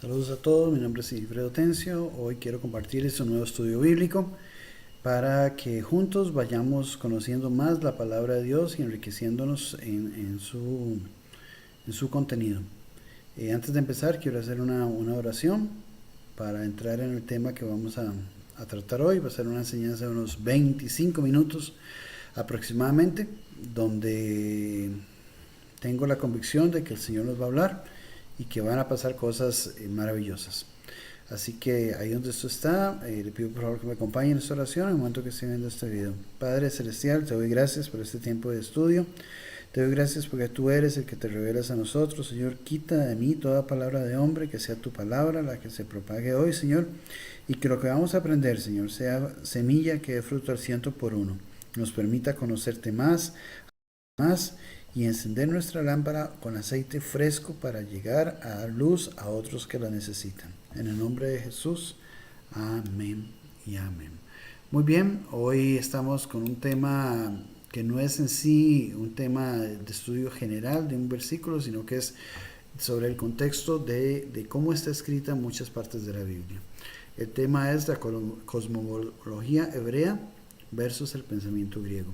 Saludos a todos, mi nombre es Silfredo Tencio. Hoy quiero compartirles un nuevo estudio bíblico para que juntos vayamos conociendo más la palabra de Dios y enriqueciéndonos en su contenido. Antes de empezar, quiero hacer una oración para entrar en el tema que vamos a tratar hoy. Va a ser una enseñanza de unos 25 minutos aproximadamente, donde tengo la convicción de que el Señor nos va a hablar y que van a pasar cosas maravillosas. Así que ahí donde esto está, le pido por favor que me acompañe en esta oración en el momento que esté viendo este video. Padre Celestial, te doy gracias por este tiempo de estudio. Te doy gracias porque tú eres el que te revelas a nosotros. Señor, quita de mí toda palabra de hombre, que sea tu palabra la que se propague hoy, Señor, y que lo que vamos a aprender, Señor, sea semilla que dé fruto al 100 por 1. Nos permita conocerte más y encender nuestra lámpara con aceite fresco para llegar a dar luz a otros que la necesitan. En el nombre de Jesús, amén y amén. Muy bien, hoy estamos con un tema que no es en sí un tema de estudio general de un versículo, sino que es sobre el contexto de cómo está escrita en muchas partes de la Biblia. El tema es la cosmología hebrea versus el pensamiento griego.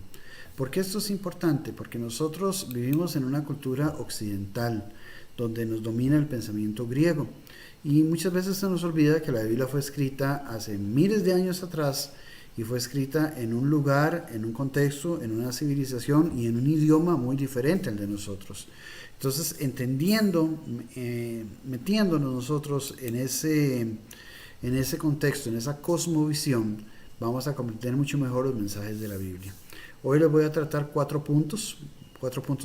¿Por qué esto es importante? Porque nosotros vivimos en una cultura occidental donde nos domina el pensamiento griego y muchas veces se nos olvida que la Biblia fue escrita hace miles de años atrás y fue escrita en un lugar, en un contexto, en una civilización y en un idioma muy diferente al de nosotros. Entonces, entendiendo, metiéndonos nosotros en ese contexto, en esa cosmovisión, vamos a comprender mucho mejor los mensajes de la Biblia. Hoy les voy a tratar cuatro puntos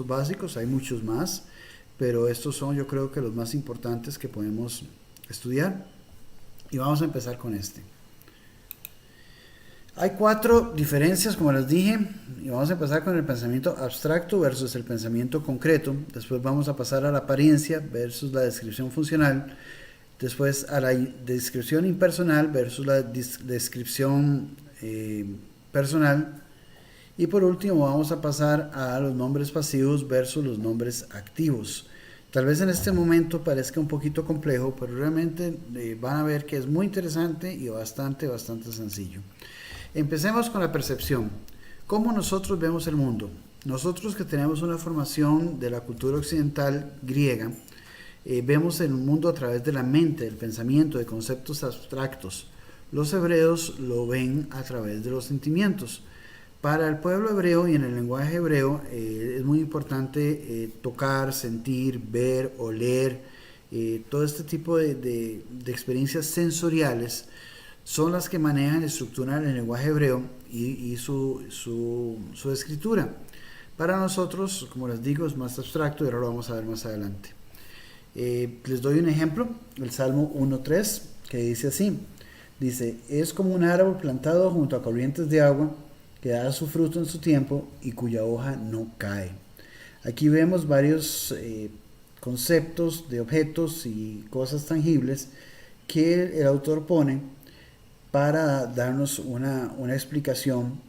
básicos, hay muchos más, pero estos son yo creo que los más importantes que podemos estudiar y vamos a empezar con este. Hay cuatro diferencias, como les dije, y vamos a empezar con el pensamiento abstracto versus el pensamiento concreto, después vamos a pasar a la apariencia versus la descripción funcional, después a la descripción impersonal versus la descripción personal, y por último vamos a pasar a los nombres pasivos versus los nombres activos. Tal vez en este momento parezca un poquito complejo, pero realmente van a ver que es muy interesante y bastante sencillo. Empecemos con la percepción. ¿Cómo nosotros vemos el mundo? Nosotros que tenemos una formación de la cultura occidental griega, vemos el mundo a través de la mente, del pensamiento, de conceptos abstractos. Los hebreos lo ven a través de los sentimientos. Para el pueblo hebreo y en el lenguaje hebreo es muy importante tocar, sentir, ver, oler, todo este tipo de experiencias sensoriales son las que manejan y estructuran el lenguaje hebreo y su escritura. Para nosotros, como les digo, es más abstracto y ahora lo vamos a ver más adelante. Les doy un ejemplo, el Salmo 1.3, que dice así, dice, es como un árbol plantado junto a corrientes de agua, que da su fruto en su tiempo y cuya hoja no cae. Aquí vemos varios conceptos de objetos y cosas tangibles que el autor pone para darnos una explicación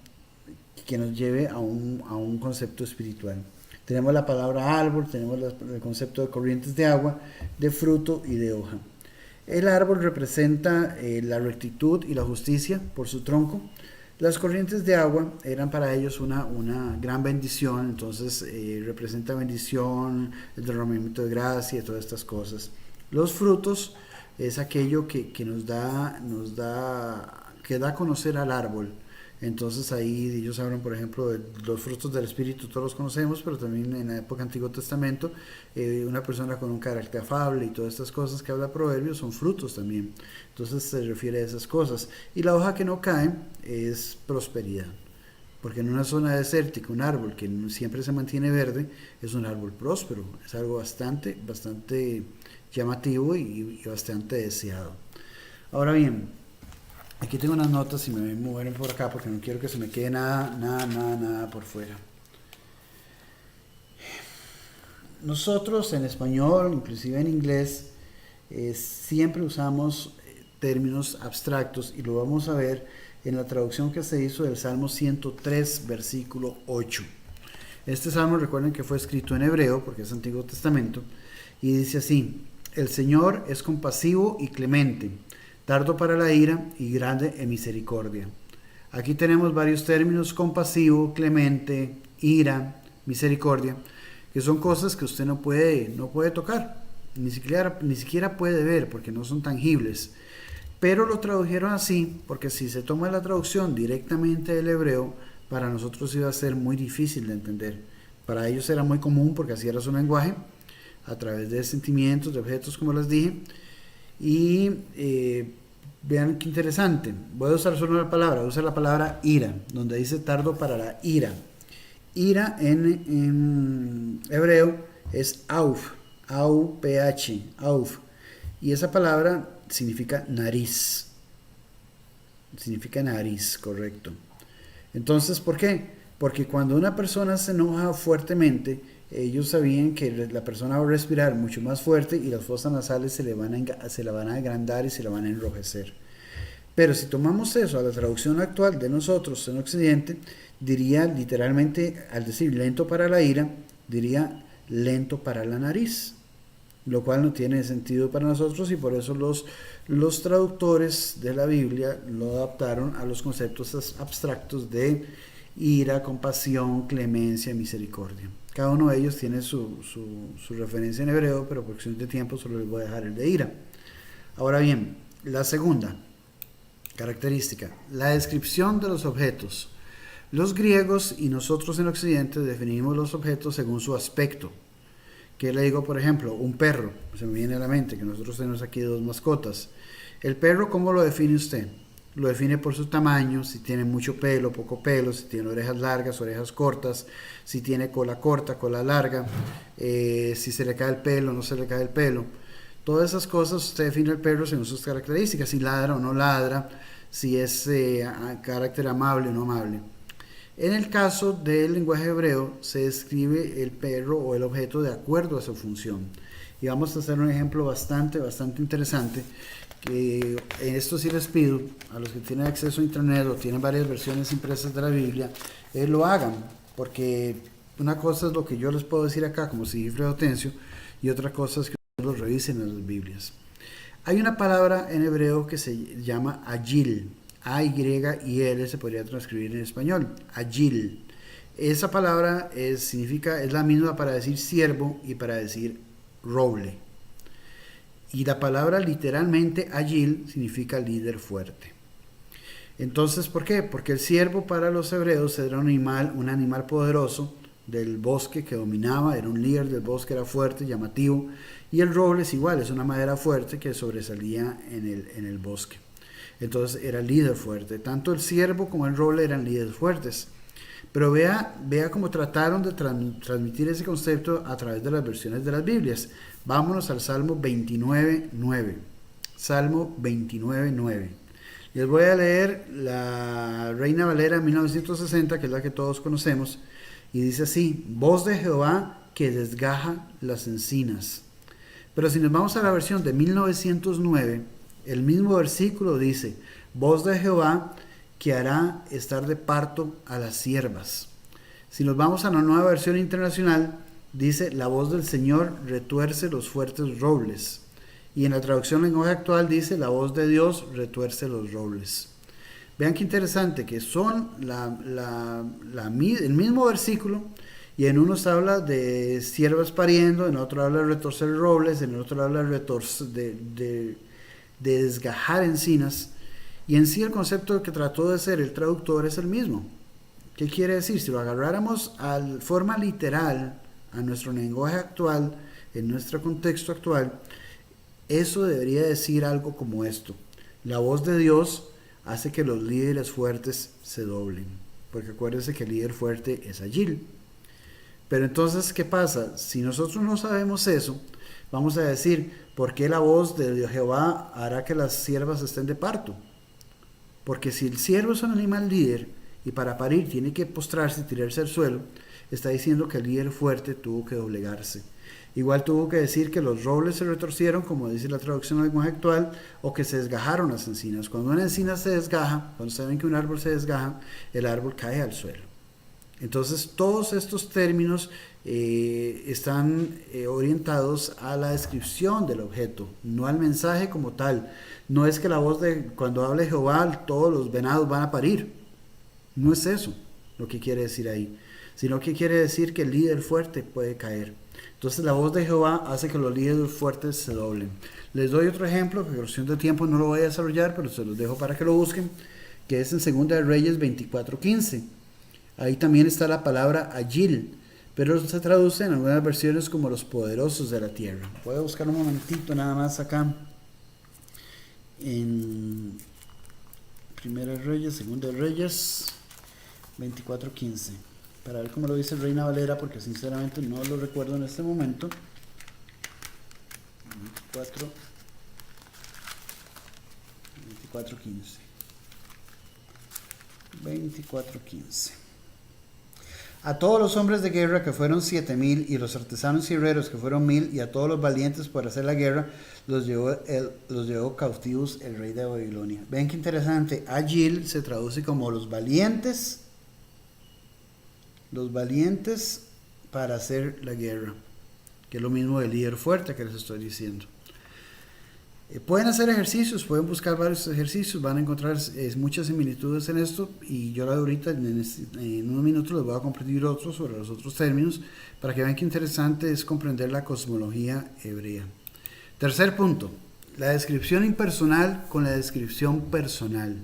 que nos lleve a un concepto espiritual. Tenemos la palabra árbol, tenemos el concepto de corrientes de agua, de fruto y de hoja. El árbol representa la rectitud y la justicia por su tronco. Las corrientes de agua eran para ellos una gran bendición, entonces representa bendición, el derramamiento de gracia y todas estas cosas. Los frutos es aquello que da a conocer al árbol. Entonces ahí ellos hablan, por ejemplo, de los frutos del Espíritu, todos los conocemos, pero también en la época Antiguo Testamento, una persona con un carácter afable y todas estas cosas que habla Proverbios son frutos también. Entonces se refiere a esas cosas. Y la hoja que no cae es prosperidad, porque en una zona desértica, un árbol que siempre se mantiene verde es un árbol próspero, es algo bastante llamativo y bastante deseado. Ahora bien, aquí tengo unas notas y me voy a mover por acá porque no quiero que se me quede nada por fuera. Nosotros en español, inclusive en inglés, siempre usamos términos abstractos y lo vamos a ver en la traducción que se hizo del Salmo 103, versículo 8. Este salmo, recuerden que fue escrito en hebreo porque es Antiguo Testamento y dice así, el Señor es compasivo y clemente, tardo para la ira y grande en misericordia. Aquí tenemos varios términos: compasivo, clemente, ira, misericordia, que son cosas que usted no puede tocar, ni siquiera puede ver, porque no son tangibles. Pero lo tradujeron así porque si se toma la traducción directamente del hebreo, para nosotros iba a ser muy difícil de entender. Para ellos era muy común porque así era su lenguaje, a través de sentimientos, de objetos, como les dije. Y vean qué interesante. Voy a usar solo una palabra, voy a usar la palabra ira, donde dice tardo para la ira. Ira en hebreo es auf, A-U-P-H, auf. Y esa palabra significa nariz. Significa nariz, correcto. Entonces, ¿por qué? Porque cuando una persona se enoja fuertemente, ellos sabían que la persona va a respirar mucho más fuerte y las fosas nasales se la van a agrandar y se la van a enrojecer. Pero si tomamos eso a la traducción actual de nosotros en Occidente, diría literalmente, al decir lento para la ira, diría lento para la nariz, lo cual no tiene sentido para nosotros, y por eso los traductores de la Biblia lo adaptaron a los conceptos abstractos de ira, compasión, clemencia, misericordia. Cada uno de ellos tiene su referencia en hebreo, pero por cuestión de tiempo solo les voy a dejar el de ira. Ahora bien, la segunda característica, la descripción de los objetos. Los griegos y nosotros en Occidente definimos los objetos según su aspecto. ¿Qué le digo? Por ejemplo, un perro, se me viene a la mente que nosotros tenemos aquí dos mascotas. El perro, ¿cómo lo define usted? Lo define por su tamaño, si tiene mucho pelo, poco pelo, si tiene orejas largas, orejas cortas, si tiene cola corta, cola larga, si se le cae el pelo, no se le cae el pelo. Todas esas cosas usted define el perro según sus características, si ladra o no ladra, si es carácter amable o no amable. En el caso del lenguaje hebreo, se describe el perro o el objeto de acuerdo a su función. Y vamos a hacer un ejemplo bastante interesante, que en esto sí les pido a los que tienen acceso a internet o tienen varias versiones impresas de la Biblia, lo hagan, porque una cosa es lo que yo les puedo decir acá como Sigifredo Tencio, y otra cosa es que los revisen en las Biblias. Hay una palabra en hebreo que se llama agil, A-Y-I-L, se podría transcribir en español, agil. Esa palabra es la misma para decir siervo y para decir roble. Y la palabra literalmente agil significa líder fuerte. Entonces, ¿por qué? Porque el siervo para los hebreos era un animal poderoso del bosque que dominaba, era un líder del bosque, era fuerte, llamativo, y el roble es igual, es una madera fuerte que sobresalía en el bosque. Entonces era líder fuerte. Tanto el siervo como el roble eran líderes fuertes. Pero vea cómo trataron de transmitir ese concepto a través de las versiones de las Biblias. Vámonos al Salmo 29.9. Salmo 29.9. Les voy a leer la Reina Valera 1960, que es la que todos conocemos, y dice así: voz de Jehová que desgaja las encinas. Pero si nos vamos a la versión de 1909, el mismo versículo dice: voz de Jehová que hará estar de parto a las siervas. Si nos vamos a la nueva versión internacional, dice: la voz del Señor retuerce los fuertes robles. Y en la traducción lenguaje actual dice: la voz de Dios retuerce los robles. Vean qué interesante, que son el mismo versículo, y en unos habla de siervas pariendo, en otro habla de retorcer robles, en otro habla de desgajar encinas, y en sí el concepto que trató de hacer el traductor es el mismo. ¿Qué quiere decir? Si lo agarráramos a forma literal, a nuestro lenguaje actual, en nuestro contexto actual, eso debería decir algo como esto: la voz de Dios hace que los líderes fuertes se doblen, porque acuérdense que el líder fuerte es agil. Pero entonces, ¿qué pasa? Si nosotros no sabemos eso, vamos a decir: ¿por qué la voz de Jehová hará que las siervas estén de parto? Porque si el siervo es un animal líder y para parir tiene que postrarse y tirarse al suelo, está diciendo que el líder fuerte tuvo que doblegarse. Igual tuvo que decir que los robles se retorcieron, como dice la traducción del lenguaje actual, o que se desgajaron las encinas. Cuando una encina se desgaja, cuando saben que un árbol se desgaja, el árbol cae al suelo. Entonces todos estos términos están orientados a la descripción del objeto, no al mensaje como tal. No es que la voz de cuando hable Jehová todos los venados van a parir. No es eso lo que quiere decir ahí, sino que quiere decir que el líder fuerte puede caer. Entonces la voz de Jehová hace que los líderes fuertes se doblen. Les doy otro ejemplo, que por cuestión de tiempo no lo voy a desarrollar, pero se los dejo para que lo busquen, que es en 2 de Reyes 24:15. Ahí también está la palabra Agil, pero se traduce en algunas versiones como los poderosos de la tierra. Voy a buscar un momentito nada más acá en 1 Reyes, 2 Reyes 24:15, para ver cómo lo dice Reina Valera, porque sinceramente no lo recuerdo en este momento. 24:15. 24:15. A todos los hombres de guerra, que fueron 7,000, y los artesanos y herreros, que fueron 1,000, y a todos los valientes por hacer la guerra, los llevó cautivos el rey de Babilonia. Ven qué interesante. Agil se traduce como los valientes para hacer la guerra, que es lo mismo del líder fuerte que les estoy diciendo. Pueden hacer ejercicios, pueden buscar varios ejercicios, van a encontrar muchas similitudes en esto, y yo ahorita en unos minutos les voy a compartir otros sobre los otros términos para que vean qué interesante es comprender la cosmología hebrea. Tercer punto, la descripción impersonal con la descripción personal.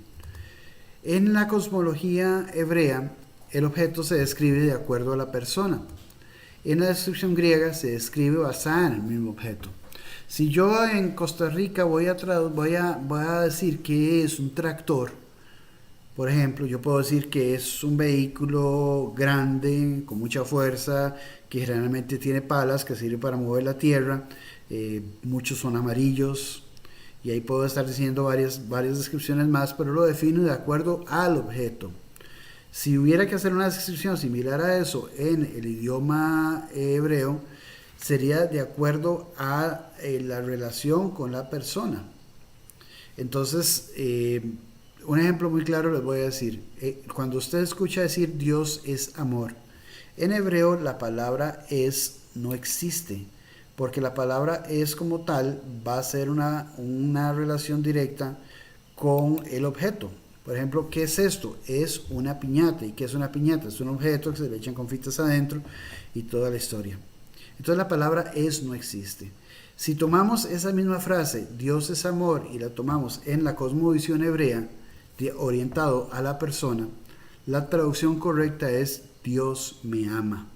En la cosmología hebrea, el objeto se describe de acuerdo a la persona. En la descripción griega se describe basada en el mismo objeto. Si yo en Costa Rica voy a decir que es un tractor, por ejemplo, yo puedo decir que es un vehículo grande, con mucha fuerza, que generalmente tiene palas que sirve para mover la tierra, muchos son amarillos, y ahí puedo estar diciendo varias descripciones más, pero lo defino de acuerdo al objeto. Si hubiera que hacer una descripción similar a eso en el idioma hebreo, sería de acuerdo a la relación con la persona. Entonces, un ejemplo muy claro les voy a decir. Cuando usted escucha decir Dios es amor, en hebreo la palabra es no existe, porque la palabra es como tal va a ser una relación directa con el objeto. Por ejemplo, ¿qué es esto? Es una piñata. ¿Y qué es una piñata? Es un objeto que se le echan confites adentro y toda la historia. Entonces la palabra es no existe. Si tomamos esa misma frase, Dios es amor, y la tomamos en la cosmovisión hebrea, orientado a la persona, la traducción correcta es Dios me ama.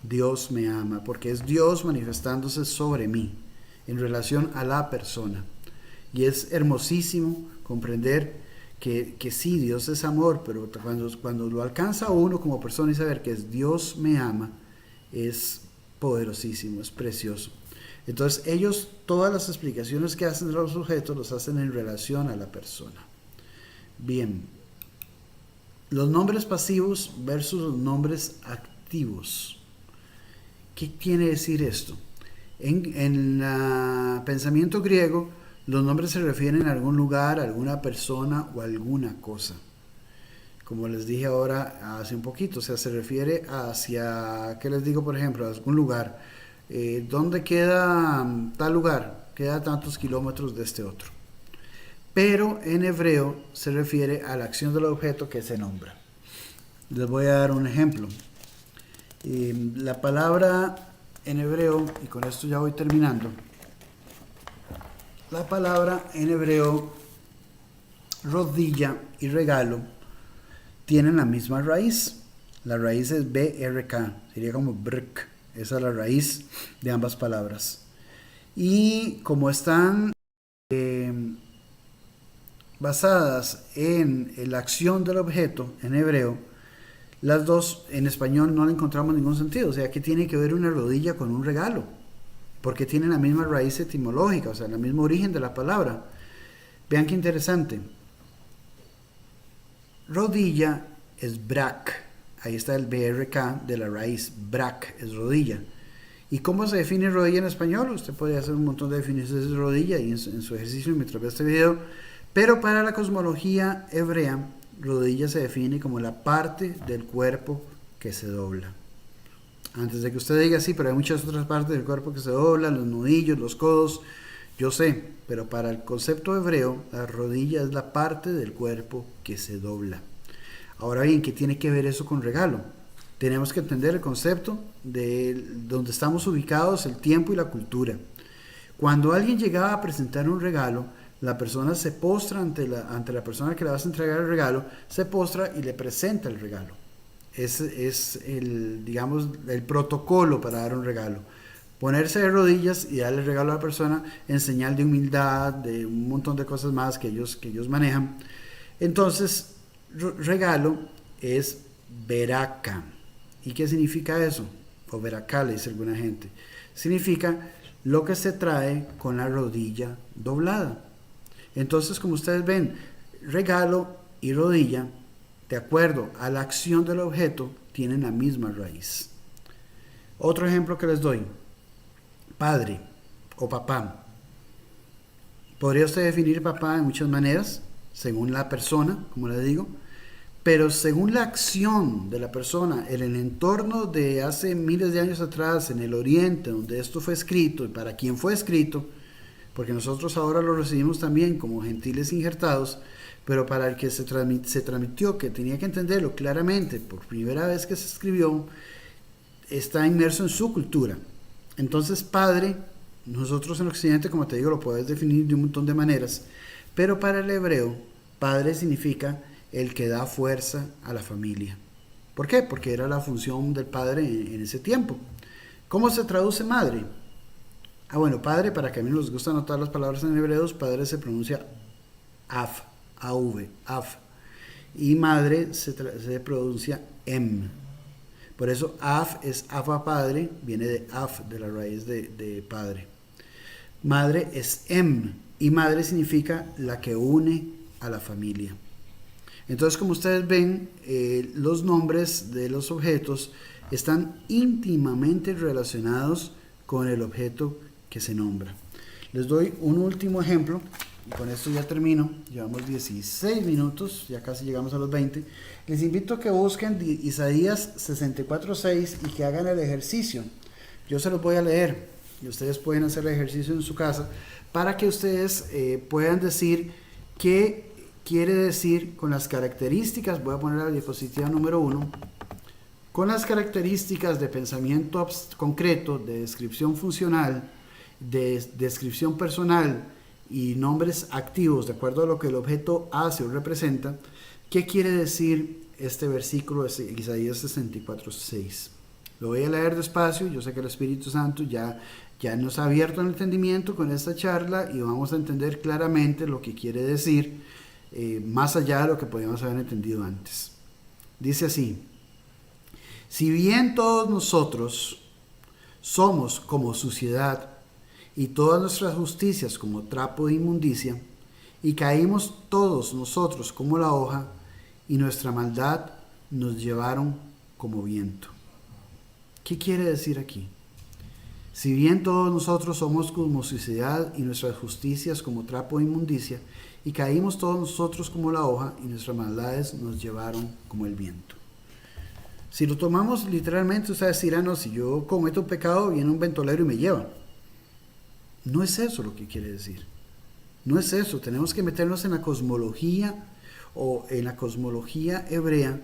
Dios me ama, porque es Dios manifestándose sobre mí, en relación a la persona. Y es hermosísimo comprender que sí, Dios es amor, pero cuando lo alcanza uno como persona y saber que es Dios me ama, es poderosísimo, es precioso. Entonces ellos, todas las explicaciones que hacen de los objetos, los hacen en relación a la persona. Bien, los nombres pasivos versus los nombres activos. ¿Qué quiere decir esto? En el pensamiento griego, los nombres se refieren a algún lugar, a alguna persona o a alguna cosa. Como les dije ahora hace un poquito, o sea, se refiere hacia, ¿qué les digo? Por ejemplo, a algún lugar. ¿Dónde queda tal lugar? Queda tantos kilómetros de este otro. Pero en hebreo se refiere a la acción del objeto que se nombra. Les voy a dar un ejemplo. La palabra en hebreo, y con esto ya voy terminando, la palabra en hebreo rodilla y regalo tienen la misma raíz. La raíz es BRK, sería como brk. Esa es la raíz de ambas palabras. Y como están basadas en la acción del objeto en hebreo, las dos en español no le encontramos ningún sentido. O sea, ¿qué tiene que ver una rodilla con un regalo? Porque tienen la misma raíz etimológica, o sea, el mismo origen de la palabra. Vean qué interesante. Rodilla es brak. Ahí está el BRK de la raíz. Brak es rodilla. ¿Y cómo se define rodilla en español? Usted puede hacer un montón de definiciones de rodilla y en su ejercicio mientras ve este video. Pero para la cosmología hebrea, rodilla se define como la parte del cuerpo que se dobla. Antes de que usted diga sí, pero hay muchas otras partes del cuerpo que se doblan, los nudillos, los codos, yo sé, pero para el concepto hebreo, la rodilla es la parte del cuerpo que se dobla. Ahora bien, ¿qué tiene que ver eso con regalo? Tenemos que entender el concepto de donde estamos ubicados, el tiempo y la cultura. Cuando alguien llegaba a presentar un regalo, la persona se postra ante la persona que le vas a entregar el regalo, se postra y le presenta el regalo. Es el, digamos, el protocolo para dar un regalo. Ponerse de rodillas y darle el regalo a la persona en señal de humildad, de un montón de cosas más que ellos manejan. Entonces, regalo es veraca. ¿Y qué significa eso? O veracá, le dice alguna gente. Significa lo que se trae con la rodilla doblada. Entonces, como ustedes ven, regalo y rodilla, de acuerdo a la acción del objeto, tienen la misma raíz. Otro ejemplo que les doy: padre o papá. Podría usted definir papá de muchas maneras, según la persona, como les digo, pero según la acción de la persona en el entorno de hace miles de años atrás, en el Oriente, donde esto fue escrito y para quién fue escrito, porque nosotros ahora lo recibimos también como gentiles injertados, pero para el que se transmitió, que tenía que entenderlo claramente por primera vez que se escribió, está inmerso en su cultura. Entonces, padre, nosotros en Occidente, como te digo, lo puedes definir de un montón de maneras, pero para el hebreo, padre significa el que da fuerza a la familia. ¿Por qué? Porque era la función del padre en ese tiempo. ¿Cómo se traduce madre? Bueno, padre, para que a mí nos gusta anotar las palabras en hebreos, padre se pronuncia af, av, af, y madre se pronuncia em. Por eso af es afa padre, viene de af, de la raíz de padre. Madre es em, y madre significa la que une a la familia. Entonces, como ustedes ven, los nombres de los objetos están íntimamente relacionados con el objeto que se nombra. Les doy un último ejemplo y con esto ya termino. Llevamos 16 minutos, ya casi llegamos a los 20. Les invito a que busquen Isaías 64:6 y que hagan el ejercicio. Yo se los voy a leer y ustedes pueden hacer el ejercicio en su casa para que ustedes puedan decir qué quiere decir con las características. Voy a poner la diapositiva número 1. Con las características de pensamiento concreto, de descripción funcional, de descripción personal y nombres activos de acuerdo a lo que el objeto hace o representa, ¿qué quiere decir este versículo de Isaías 64:6? Lo voy a leer despacio. Yo sé que el Espíritu Santo ya nos ha abierto el entendimiento con esta charla y vamos a entender claramente lo que quiere decir, más allá de lo que podíamos haber entendido antes. Dice así: si bien todos nosotros somos como suciedad y todas nuestras justicias como trapo de inmundicia, y caímos todos nosotros como la hoja, y nuestra maldad nos llevaron como viento. ¿Qué quiere decir aquí? Si bien todos nosotros somos como suciedad y nuestras justicias como trapo de inmundicia, y caímos todos nosotros como la hoja, y nuestras maldades nos llevaron como el viento. Si lo tomamos literalmente, ustedes dirán: no, si yo cometo un pecado, viene un ventolero y me lleva. No es eso lo que quiere decir. No es eso. Tenemos que meternos en la cosmología o en la cosmología hebrea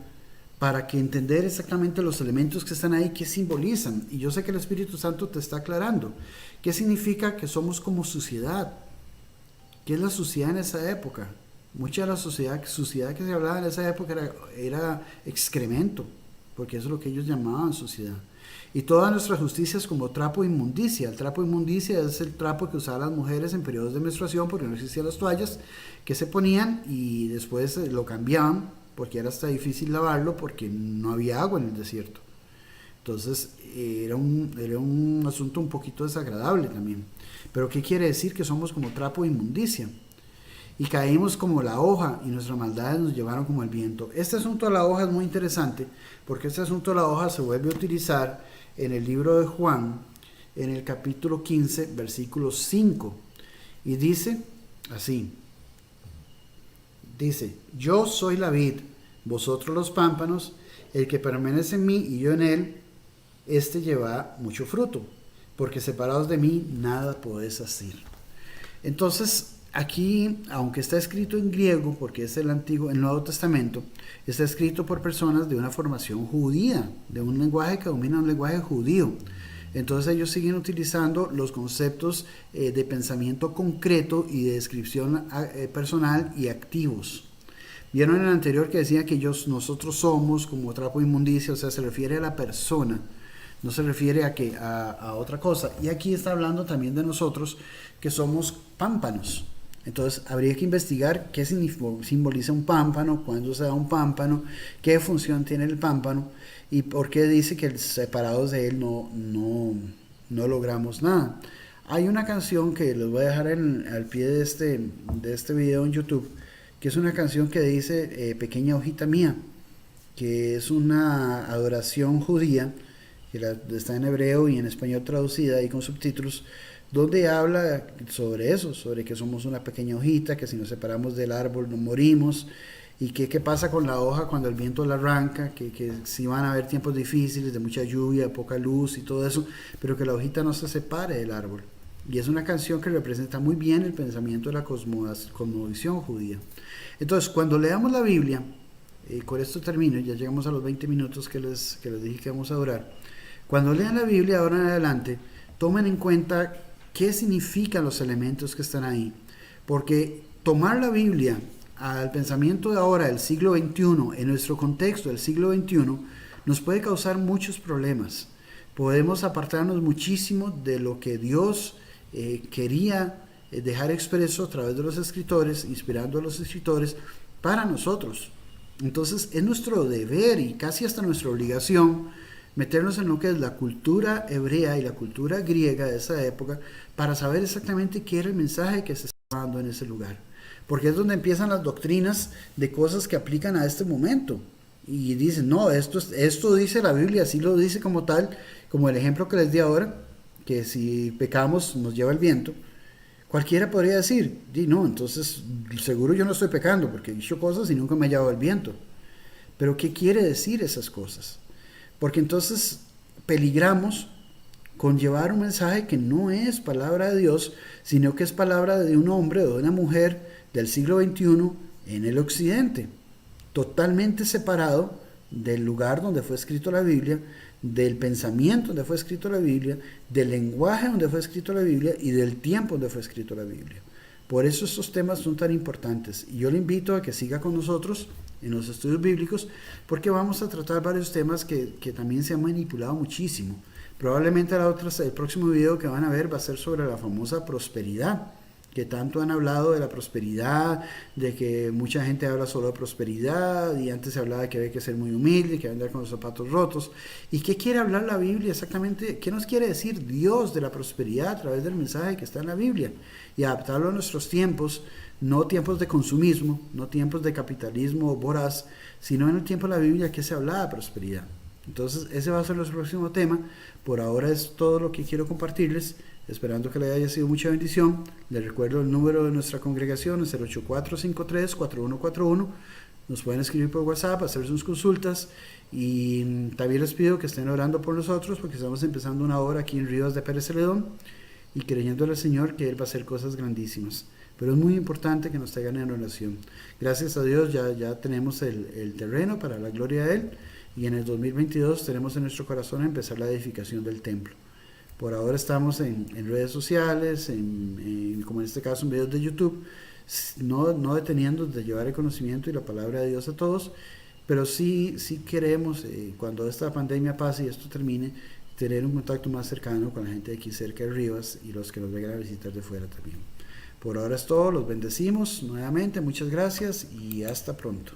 para que entender exactamente los elementos que están ahí, qué simbolizan. Y yo sé que el Espíritu Santo te está aclarando. ¿Qué significa que somos como suciedad? ¿Qué es la suciedad en esa época? Mucha de la suciedad que se hablaba en esa época era excremento, porque eso es lo que ellos llamaban suciedad. Y todas nuestras justicias como trapo de inmundicia. El trapo de inmundicia es el trapo que usaban las mujeres en periodos de menstruación, porque no existían las toallas, que se ponían y después lo cambiaban, porque era hasta difícil lavarlo, porque no había agua en el desierto. Entonces era un asunto un poquito desagradable también. Pero ¿qué quiere decir? Que somos como trapo de inmundicia. Y caímos como la hoja, y nuestras maldades nos llevaron como el viento. Este asunto de la hoja es muy interesante, porque este asunto de la hoja se vuelve a utilizar en el libro de Juan, en el capítulo 15, versículo 5. Y dice así: dice, yo soy la vid, vosotros los pámpanos, el que permanece en mí y yo en él, este lleva mucho fruto, porque separados de mí nada podés hacer. Entonces, aquí, aunque está escrito en griego, porque es el Nuevo Testamento, está escrito por personas de una formación judía, de un lenguaje que domina un lenguaje judío. Entonces ellos siguen utilizando los conceptos de pensamiento concreto y de descripción personal y activos. Vieron en el anterior que decía que nosotros somos como trapo de inmundicia, o sea, se refiere a la persona, no se refiere a otra cosa. Y aquí está hablando también de nosotros, que somos pámpanos. Entonces habría que investigar qué simboliza un pámpano, cuándo se da un pámpano, qué función tiene el pámpano y por qué dice que separados de él no logramos nada. Hay una canción que les voy a dejar al pie de este video en YouTube, que es una canción que dice Pequeña hojita mía, que es una adoración judía, que está en hebreo y en español traducida y con subtítulos, donde habla sobre eso, sobre que somos una pequeña hojita, que si nos separamos del árbol nos morimos, y qué pasa con la hoja cuando el viento la arranca, que si van a haber tiempos difíciles, de mucha lluvia, de poca luz y todo eso, pero que la hojita no se separe del árbol. Y es una canción que representa muy bien el pensamiento de la cosmovisión judía. Entonces, cuando leamos la Biblia, con esto termino, ya llegamos a los 20 minutos que les dije que vamos a durar. Cuando lean la Biblia ahora en adelante, tomen en cuenta qué significan los elementos que están ahí, porque tomar la Biblia al pensamiento de ahora, del siglo XXI, en nuestro contexto del siglo XXI, nos puede causar muchos problemas. Podemos apartarnos muchísimo de lo que Dios quería dejar expreso a través de los escritores, inspirando a los escritores para nosotros. Entonces es nuestro deber y casi hasta nuestra obligación meternos en lo que es la cultura hebrea y la cultura griega de esa época para saber exactamente qué era el mensaje que se estaba dando en ese lugar, porque es donde empiezan las doctrinas de cosas que aplican a este momento y dicen, no, esto dice la Biblia, así lo dice como tal, como el ejemplo que les di ahora, que si pecamos nos lleva el viento. Cualquiera podría decir, no, entonces seguro yo no estoy pecando porque he hecho cosas y nunca me ha llevado el viento. Pero ¿qué quiere decir esas cosas? Porque entonces peligramos con llevar un mensaje que no es palabra de Dios, sino que es palabra de un hombre o de una mujer del siglo XXI en el occidente, totalmente separado del lugar donde fue escrito la Biblia, del pensamiento donde fue escrito la Biblia, del lenguaje donde fue escrito la Biblia y del tiempo donde fue escrito la Biblia. Por eso estos temas son tan importantes y yo le invito a que siga con nosotros en los estudios bíblicos, porque vamos a tratar varios temas que también se han manipulado muchísimo. Probablemente el próximo video que van a ver va a ser sobre la famosa prosperidad, que tanto han hablado de la prosperidad, de que mucha gente habla solo de prosperidad, y antes se hablaba de que había que ser muy humilde, que había que andar con los zapatos rotos. ¿Y qué quiere hablar la Biblia exactamente? ¿Qué nos quiere decir Dios de la prosperidad a través del mensaje que está en la Biblia? Y adaptarlo a nuestros tiempos, no tiempos de consumismo, no tiempos de capitalismo voraz, sino en el tiempo de la Biblia que se hablaba de prosperidad. Entonces ese va a ser nuestro próximo tema. Por ahora es todo lo que quiero compartirles, esperando que les haya sido mucha bendición. Les recuerdo el número de nuestra congregación, es el 8453-4141. Nos pueden escribir por WhatsApp, hacer sus consultas, y también les pido que estén orando por nosotros porque estamos empezando una obra aquí en Rivas de Pérez Celedón y creyéndole al Señor que Él va a hacer cosas grandísimas. Pero es muy importante que nos tengan en oración. Gracias a Dios ya tenemos el terreno para la gloria de Él, y en el 2022 tenemos en nuestro corazón empezar la edificación del templo. Por ahora estamos en redes sociales, como en este caso en videos de YouTube, no deteniendo de llevar el conocimiento y la palabra de Dios a todos, pero sí queremos, cuando esta pandemia pase y esto termine, tener un contacto más cercano con la gente de aquí cerca de Rivas y los que nos vengan a visitar de fuera también. Por ahora es todo, los bendecimos nuevamente, muchas gracias y hasta pronto.